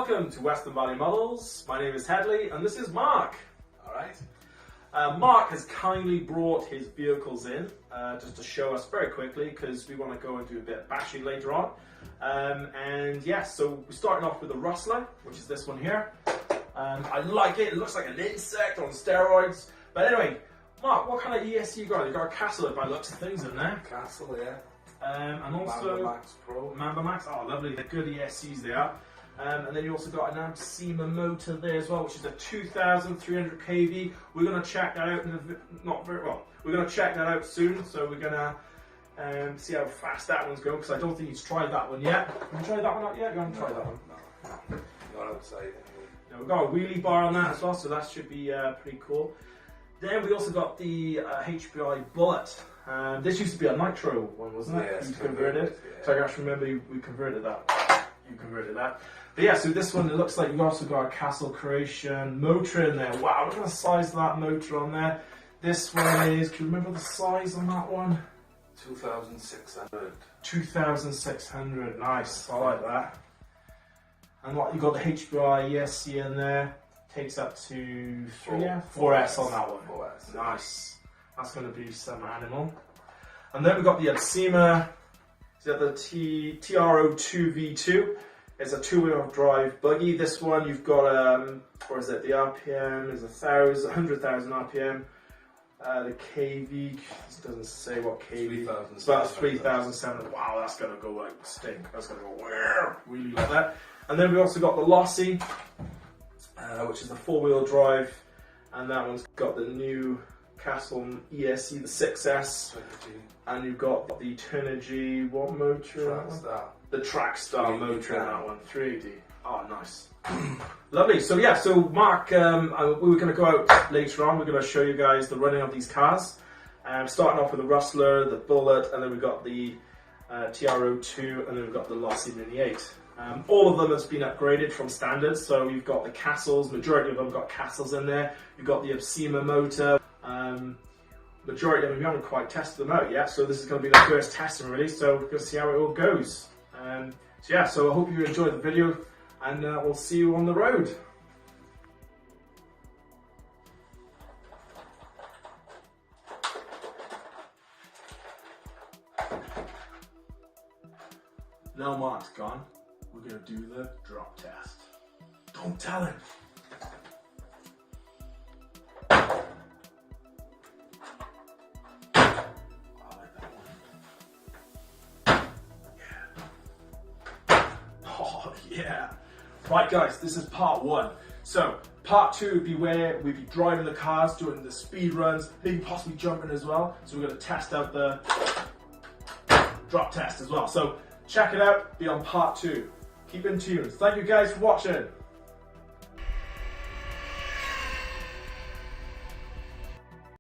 welcome to Western Valley Models. My name is Headley and this is Mark. Alright. Mark has kindly brought his vehicles in just to show us very quickly because we want to go and do a bit of bashing later on. So we're starting off with the Rustler, which is this one here. I like it, it looks like an insect on steroids. But anyway, Mark, what kind of ESC you got? You got a Castle by looks of things in there. Castle, yeah. And also Mamba Max Pro. Mamba Max, oh lovely, they're good ESCs they are. And then you also got an ABSEMA motor there as well, which is a 2,300 kV. We're going to check that out we're going to check that out soon, so we're going to see how fast that one's going, because I don't think he's tried that one yet. Have you tried that one out yet? Go on and try that one. No, not outside anyway. Now, we've got a wheelie bar on that as well, so that should be pretty cool. Then we also got the HPI Bullet. This used to be a Nitro one, wasn't it? Yeah, you converted. Yeah. So I actually remember we converted that. You converted that. But yeah, so this one, it looks like you've also got a Castle Croatian motor in there. Wow, look at the size of that motor on there. This one is, can you remember the size on that one? 2,600. 2,600, nice, I like that. And what, you've got the HPI ESC in there. Takes up to 4S on that one. 4S. Nice. That's going to be some animal. And then we've got the ABSEMA, the TR02 V2. It's a two-wheel drive buggy. This one you've got, what is it? The RPM is 100,000 RPM. The KV, this doesn't say what KV. It's about 3,700. Wow, that's going to go like stink. That's going to go really like that. And then we also got the Lossy, which is the four-wheel drive, and that one's got the new Castle ESC, the 6S, and you've got the Turnigy, what motor? Trackstar. The Trackstar motor in that one, 380. Oh, nice. Lovely. So yeah, so Mark, we were going to go out later on. We're going to show you guys the running of these cars. Starting off with the Rustler, the Bullet, and then we've got the TR02, and then we've got the Lossy Mini 8. All of them has been upgraded from standards, so you've got the Castles, majority of them got Castles in there. You've got the ABSEMA motor. Majority of them, we haven't quite tested them out yet, so this is going to be the first testing really, so we're going to see how it all goes. So I hope you enjoyed the video, and we'll see you on the road. Now Mark's gone, we're going to do the drop test. Don't tell him. Yeah. Right guys, this is part one. So part two would be where we'd be driving the cars, doing the speed runs, maybe possibly jumping as well. So we're going to test out the drop test as well. So check it out, be on part two. Keep in tune. Thank you guys for watching.